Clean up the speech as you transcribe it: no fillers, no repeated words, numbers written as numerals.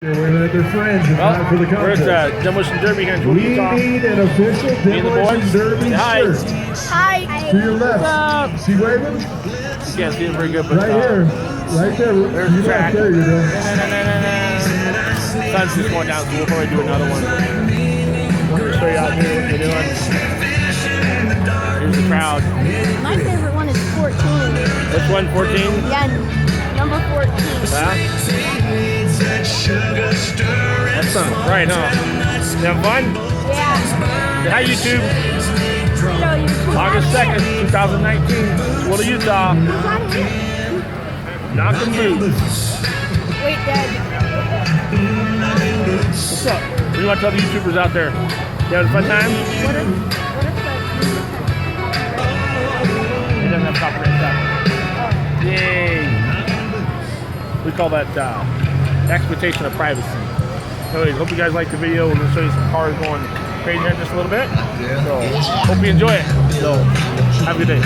We're their friends. Well, For the we're at Demolition Derby here in Tooele, Utah. We need an official Demolition Derby shirt. Hi. To your left. See waving? You can't see it very good, but right here. Right there. There's the track. There you go. Sun's just going down, so we'll probably do another one. I'm going to show you out here what they're doing. Here's the crowd. My favorite one is 14. Which one, 14? Yeah, number 14. That's fun. Right, huh? You have fun? Yeah. Hi, YouTube. August 2nd, 2019. Tooele, Utah. Knock 'em loose. Wait, Dad. What's up? What do you want to tell the YouTubers out there? You having a fun time? It doesn't have copyright stuff. Yay! We call that exploitation of privacy. Anyways, hope you guys liked the video. We're going to show you some cars going crazy here in just a little bit. So, hope you enjoy it. So, have a good day.